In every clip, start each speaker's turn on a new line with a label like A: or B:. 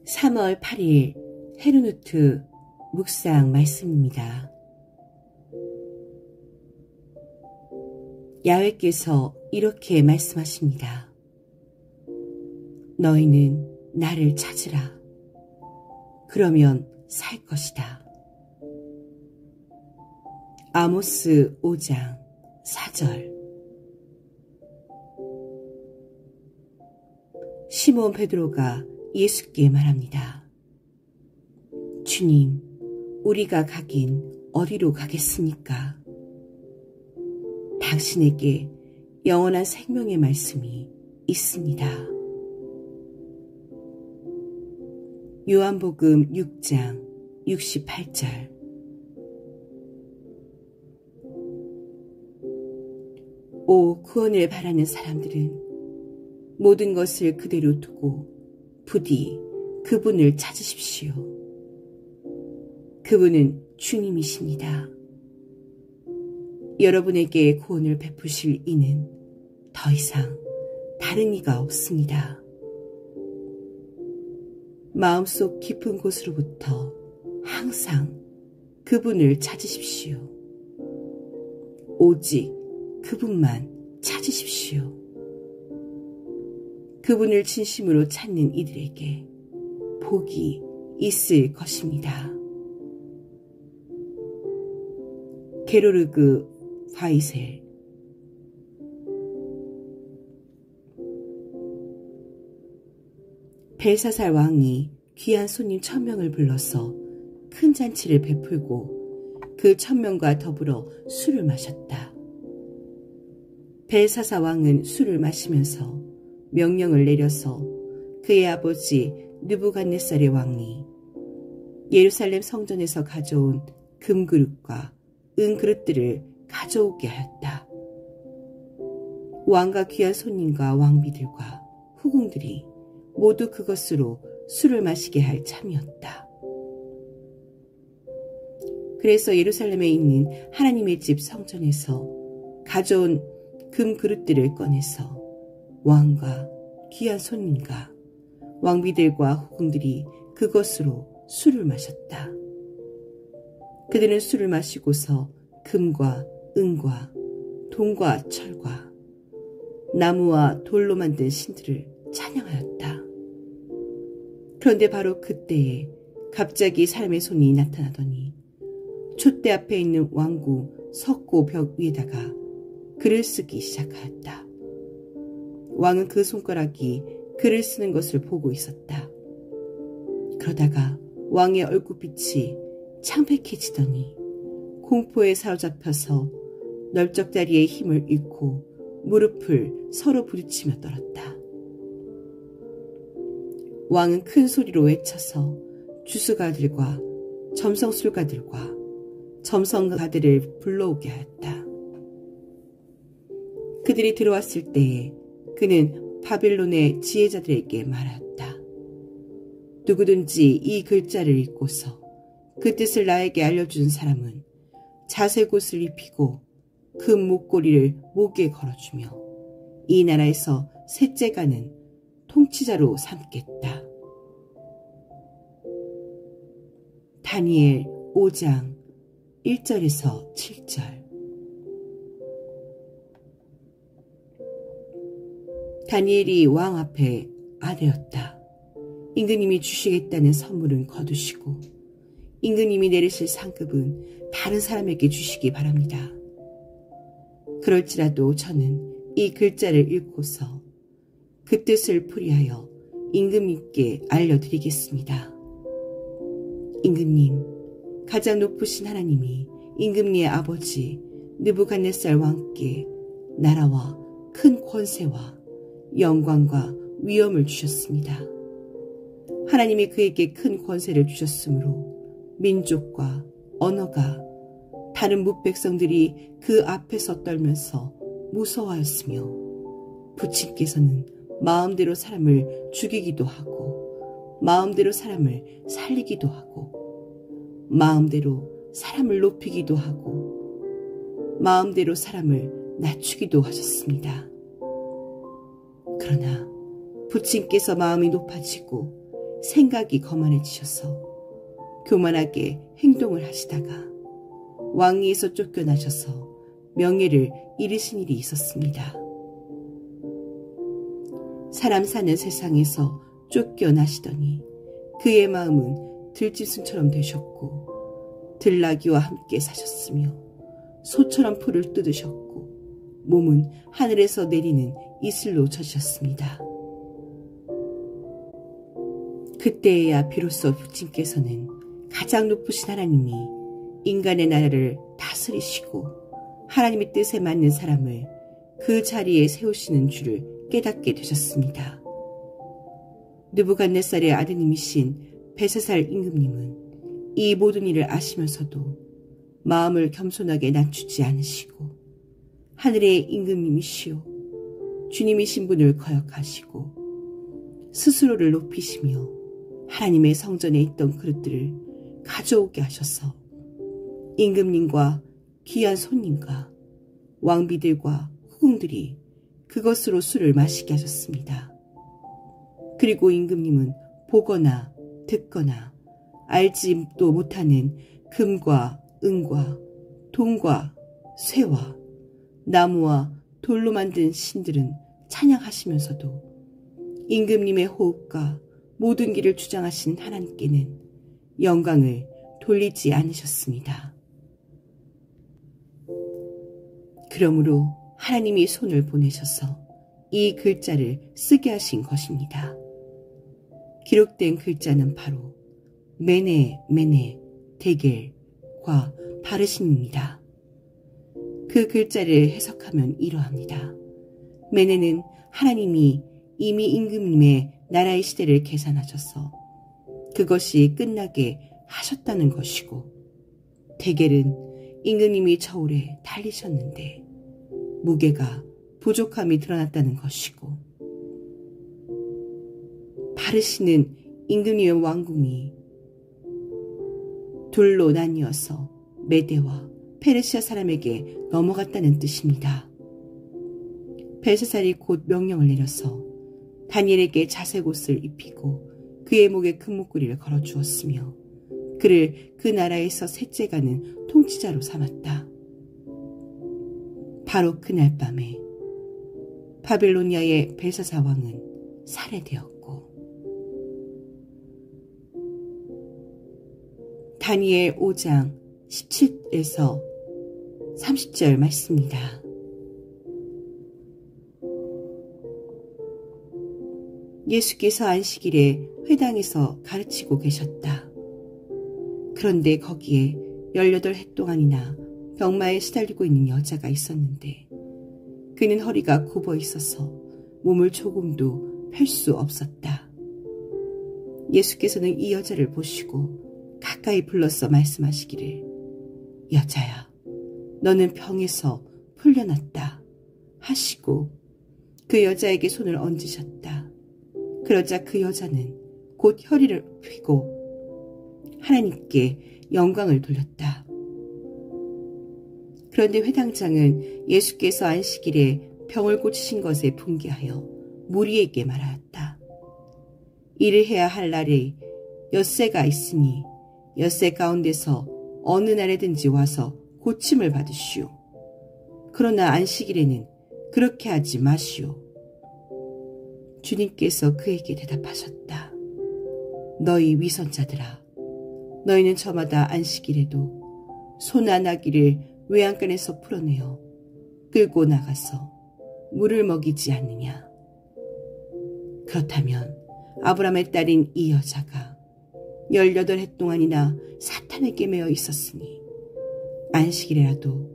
A: 3월 8일 헤르누트 묵상 말씀입니다. 야훼께서 이렇게 말씀하십니다. 너희는 나를 찾으라. 그러면 살 것이다. 아모스 5장 4절. 시몬 베드로가 예수께 말합니다. 주님, 우리가 가긴 어디로 가겠습니까? 당신에게 영원한 생명의 말씀이 있습니다. 요한복음 6장 68절. 오 구원을 바라는 사람들은 모든 것을 그대로 두고 부디 그분을 찾으십시오. 그분은 주님이십니다. 여러분에게 구원을 베푸실 이는 더 이상 다른 이가 없습니다. 마음속 깊은 곳으로부터 항상 그분을 찾으십시오. 오직 그분만 찾으십시오. 그분을 진심으로 찾는 이들에게 복이 있을 것입니다. 게로르그 바이셀. 벨사살 왕이 귀한 손님 1000명을 불러서 큰 잔치를 베풀고 그 1000명과 더불어 술을 마셨다. 벨사살 왕은 술을 마시면서 명령을 내려서 그의 아버지 느부갓네살의 왕이 예루살렘 성전에서 가져온 금그릇과 은그릇들을 가져오게 하였다. 왕과 귀한 손님과 왕비들과 후궁들이 모두 그것으로 술을 마시게 할 참이었다. 그래서 예루살렘에 있는 하나님의 집 성전에서 가져온 금그릇들을 꺼내서 왕과 귀한 손님과 왕비들과 후궁들이 그것으로 술을 마셨다. 그들은 술을 마시고서 금과 은과 동과 철과 나무와 돌로 만든 신들을 찬양하였다. 그런데 바로 그때에 갑자기 사람의 손이 나타나더니 촛대 앞에 있는 왕구 석고 벽 위에다가 글을 쓰기 시작하였다. 왕은 그 손가락이 글을 쓰는 것을 보고 있었다. 그러다가 왕의 얼굴빛이 창백해지더니 공포에 사로잡혀서 널쩍다리의 힘을 잃고 무릎을 서로 부딪히며 떨었다. 왕은 큰 소리로 외쳐서 주수가들과 점성술가들과 점성가들을 불러오게 하였다. 그들이 들어왔을 때에 그는 바빌론의 지혜자들에게 말하였다. 누구든지 이 글자를 읽고서 그 뜻을 나에게 알려준 사람은 자색옷을 입히고 금 목걸이를 목에 걸어주며 이 나라에서 셋째가는 통치자로 삼겠다. 다니엘 5장 1절에서 7절. 다니엘이 왕 앞에 아뢰었다. 임금님이 주시겠다는 선물은 거두시고 임금님이 내리실 상급은 다른 사람에게 주시기 바랍니다. 그럴지라도 저는 이 글자를 읽고서 그 뜻을 풀이하여 임금님께 알려드리겠습니다. 임금님, 가장 높으신 하나님이 임금님의 아버지 느부갓네살 왕께 나라와 큰 권세와 영광과 위엄을 주셨습니다. 하나님이 그에게 큰 권세를 주셨으므로 민족과 언어가 다른 뭇백성들이 그 앞에서 떨면서 무서워하였으며 부친께서는 마음대로 사람을 죽이기도 하고 마음대로 사람을 살리기도 하고 마음대로 사람을 높이기도 하고 마음대로 사람을 낮추기도 하셨습니다. 그러나 부친께서 마음이 높아지고 생각이 거만해지셔서 교만하게 행동을 하시다가 왕위에서 쫓겨나셔서 명예를 잃으신 일이 있었습니다. 사람 사는 세상에서 쫓겨나시더니 그의 마음은 들짐승처럼 되셨고 들나귀와 함께 사셨으며 소처럼 풀을 뜯으셨고 몸은 하늘에서 내리는 이슬로 젖으셨습니다. 그때에야 비로소 주님께서는 가장 높으신 하나님이 인간의 나라를 다스리시고 하나님의 뜻에 맞는 사람을 그 자리에 세우시는 줄을 깨닫게 되셨습니다. 느부갓네살의 아드님이신 벨사살 임금님은 이 모든 일을 아시면서도 마음을 겸손하게 낮추지 않으시고 하늘의 임금님이시오 주님이신 분을 거역하시고 스스로를 높이시며 하나님의 성전에 있던 그릇들을 가져오게 하셔서 임금님과 귀한 손님과 왕비들과 후궁들이 그것으로 술을 마시게 하셨습니다. 그리고 임금님은 보거나 듣거나 알지도 못하는 금과 은과 동과 쇠와 나무와 돌로 만든 신들은 찬양하시면서도 임금님의 호흡과 모든 길을 주장하신 하나님께는 영광을 돌리지 않으셨습니다. 그러므로 하나님이 손을 보내셔서 이 글자를 쓰게 하신 것입니다. 기록된 글자는 바로 메네 메네 데겔과 바르신입니다. 그 글자를 해석하면 이러합니다. 메네는 하나님이 이미 임금님의 나라의 시대를 계산하셔서 그것이 끝나게 하셨다는 것이고, 데겔은 임금님이 저울에 달리셨는데 무게가 부족함이 드러났다는 것이고, 바르시는 임금님의 왕궁이 둘로 나뉘어서 메대와 페르시아 사람에게 넘어갔다는 뜻입니다. 벨사살이 곧 명령을 내려서 다니엘에게 자색 옷을 입히고 그의 목에 금목걸이를 걸어주었으며 그를 그 나라에서 셋째가는 통치자로 삼았다. 바로 그날 밤에 바빌로니아의 벨사살 왕은 살해되었고, 다니엘 5장 17에서 30절 말씀입니다. 예수께서 안식일에 회당에서 가르치고 계셨다. 그런데 거기에 18해 동안이나 병마에 시달리고 있는 여자가 있었는데 그는 허리가 굽어 있어서 몸을 조금도 펼 수 없었다. 예수께서는 이 여자를 보시고 가까이 불러서 말씀하시기를, 여자야, 너는 병에서 풀려났다 하시고 그 여자에게 손을 얹으셨다. 그러자 그 여자는 곧 혈의를 펴고 하나님께 영광을 돌렸다. 그런데 회당장은 예수께서 안식일에 병을 고치신 것에 분개하여 무리에게 말하였다. 이를 해야 할 날에 엿새가 있으니 엿새 가운데서 어느 날에든지 와서 고침을 받으시오. 그러나 안식일에는 그렇게 하지 마시오. 주님께서 그에게 대답하셨다. 너희 위선자들아, 너희는 저마다 안식일에도 소나 나귀를 외양간에서 풀어내어 끌고 나가서 물을 먹이지 않느냐. 그렇다면 아브라함의 딸인 이 여자가 18해 동안이나 사탄에게 매여 있었으니 안식일에라도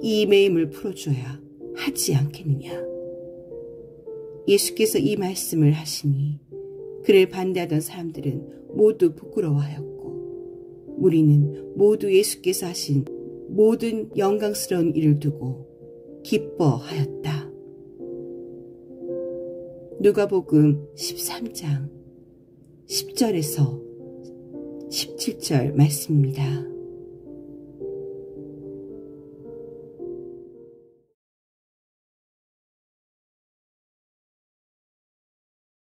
A: 이 매임을 풀어줘야 하지 않겠느냐. 예수께서 이 말씀을 하시니 그를 반대하던 사람들은 모두 부끄러워하였고 무리는 모두 예수께서 하신 모든 영광스러운 일을 두고 기뻐하였다. 누가복음 13장 10절에서 17절 말씀입니다.